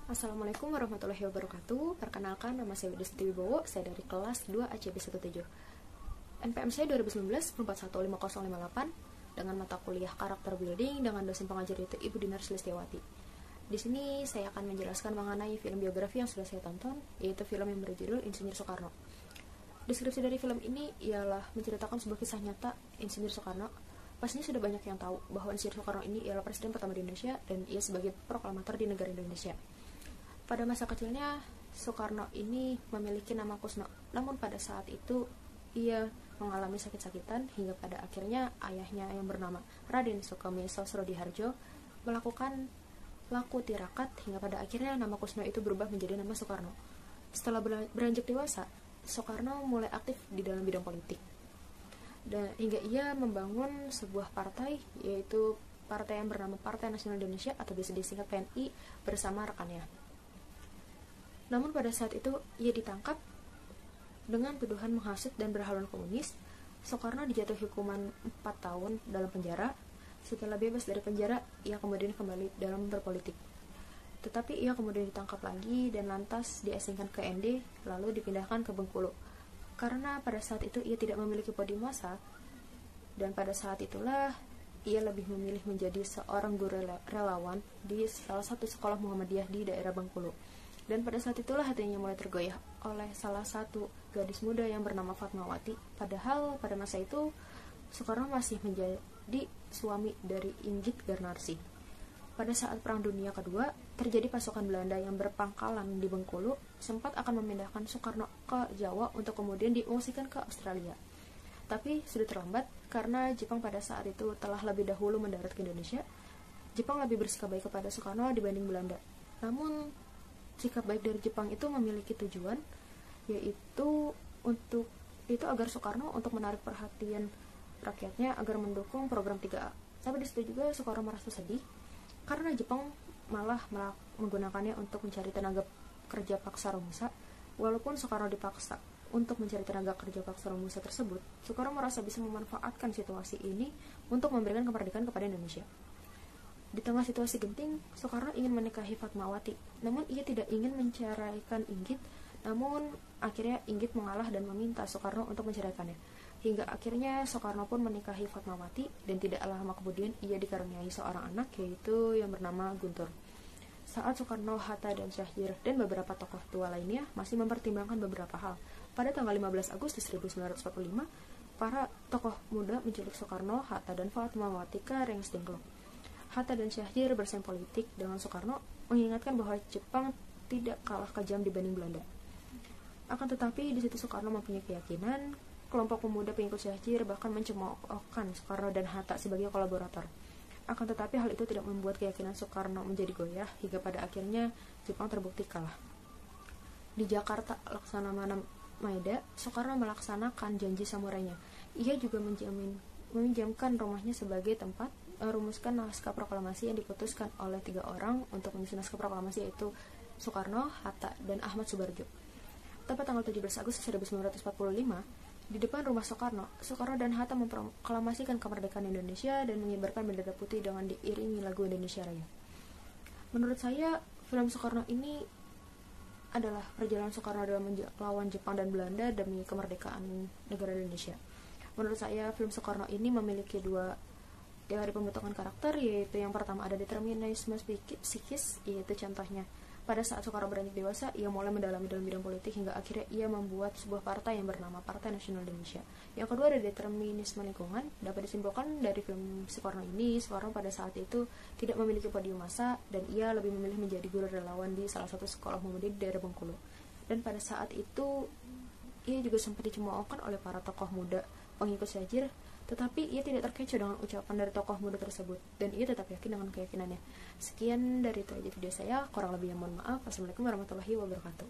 Assalamualaikum warahmatullahi wabarakatuh. Perkenalkan, nama saya Widya Wibowo. Saya dari kelas 2 ACB17. NPM saya 2019-415058 dengan mata kuliah karakter building dengan dosen pengajar yaitu Ibu Dinar Sulistiawati. Di sini saya akan menjelaskan mengenai film biografi yang sudah saya tonton, yaitu film yang berjudul Insinyur Soekarno. Deskripsi dari film ini ialah menceritakan sebuah kisah nyata Insinyur Soekarno. Pastinya sudah banyak yang tahu bahwa Insinyur Soekarno ini ialah presiden pertama di Indonesia dan ia sebagai proklamator di negara Indonesia. Pada masa kecilnya, Soekarno ini memiliki nama Kusno. Namun pada saat itu, ia mengalami sakit-sakitan hingga pada akhirnya ayahnya yang bernama Raden Sukomeso Srodiharjo melakukan laku tirakat hingga pada akhirnya nama Kusno itu berubah menjadi nama Soekarno. Setelah beranjak dewasa, Soekarno mulai aktif di dalam bidang politik. Dan hingga ia membangun sebuah partai, yaitu partai yang bernama Partai Nasional Indonesia atau bisa disingkat PNI bersama rekannya. Namun pada saat itu ia ditangkap dengan tuduhan menghasut dan berhaluan komunis. Soekarno dijatuhi hukuman 4 tahun dalam penjara. Setelah bebas dari penjara, ia kemudian kembali dalam berpolitik. Tetapi ia kemudian ditangkap lagi dan lantas diasingkan ke ND, lalu dipindahkan ke Bengkulu. Karena pada saat itu ia tidak memiliki podium massa, dan pada saat itulah ia lebih memilih menjadi seorang guru relawan di salah satu sekolah Muhammadiyah di daerah Bengkulu. Dan pada saat itulah hatinya mulai tergoyah oleh salah satu gadis muda yang bernama Fatmawati. Padahal pada masa itu Soekarno masih menjadi suami dari Inggit Garnarsi. Pada saat Perang Dunia Kedua, terjadi pasukan Belanda yang berpangkalan di Bengkulu sempat akan memindahkan Soekarno ke Jawa untuk kemudian diungsikan ke Australia. Tapi sudah terlambat karena Jepang pada saat itu telah lebih dahulu mendarat ke Indonesia. Jepang lebih bersikap baik kepada Soekarno dibanding Belanda. Namun sikap baik dari Jepang itu memiliki tujuan, yaitu agar Soekarno untuk menarik perhatian rakyatnya agar mendukung program 3A. Tapi disitu juga Soekarno merasa sedih karena Jepang malah menggunakannya untuk mencari tenaga kerja paksa Romusa. Walaupun Soekarno dipaksa untuk mencari tenaga kerja paksa Romusa tersebut, Soekarno merasa bisa memanfaatkan situasi ini untuk memberikan kemerdekaan kepada Indonesia. Di tengah situasi genting, Soekarno ingin menikahi Fatmawati, namun ia tidak ingin menceraikan Inggit. Namun akhirnya Inggit mengalah dan meminta Soekarno untuk menceraikannya. Hingga akhirnya Soekarno pun menikahi Fatmawati dan tidak lama kemudian ia dikaruniai seorang anak, yaitu yang bernama Guntur. Saat Soekarno, Hatta, dan Syahrir dan beberapa tokoh tua lainnya masih mempertimbangkan beberapa hal, pada tanggal 15 Agustus 1945, para tokoh muda menculik Soekarno, Hatta, dan Fatmawati ke Rengas Dengklok. Hatta dan Syahrir bersaing politik dengan Soekarno, mengingatkan bahwa Jepang tidak kalah kejam dibanding Belanda. Akan tetapi di situ Soekarno mempunyai keyakinan. Kelompok pemuda pengikut Syahrir bahkan mencemoohkan Soekarno dan Hatta sebagai kolaborator. Akan tetapi hal itu tidak membuat keyakinan Soekarno menjadi goyah hingga pada akhirnya Jepang terbukti kalah. Di Jakarta, Laksamana Maeda, Soekarno melaksanakan janji samurainya. Ia juga meminjamkan rumahnya sebagai tempat merumuskan naskah proklamasi yang diputuskan oleh 3 orang untuk menyusun naskah proklamasi, yaitu Soekarno, Hatta, dan Ahmad Subarjo. Tepat tanggal 17 Agustus 1945, di depan rumah Soekarno dan Hatta memproklamasikan kemerdekaan Indonesia dan mengibarkan bendera putih dengan diiringi lagu Indonesia Raya. Menurut saya, film Soekarno ini adalah perjalanan Soekarno dalam melawan Jepang dan Belanda demi kemerdekaan negara Indonesia. Menurut saya, film Soekarno ini memiliki 2 teori pembentukan karakter, yaitu yang pertama ada determinisme psikis, yaitu contohnya pada saat Soekarno beranjak dewasa, ia mulai mendalami dalam bidang politik hingga akhirnya ia membuat sebuah partai yang bernama Partai Nasional Indonesia. Yang kedua ada determinisme lingkungan. Dapat disimpulkan dari film Soekarno ini, Soekarno pada saat itu tidak memiliki podium massa dan ia lebih memilih menjadi guru relawan di salah satu sekolah Muhammadiyah di daerah Bengkulu. Dan pada saat itu ia juga sempat dicemoohkan oleh para tokoh muda pengikut Syahrir, tetapi ia tidak terkecoh dengan ucapan dari tokoh muda tersebut dan ia tetap yakin dengan keyakinannya. Sekian dari itu aja video saya, kurang lebihnya mohon maaf. Wassalamualaikum warahmatullahi wabarakatuh.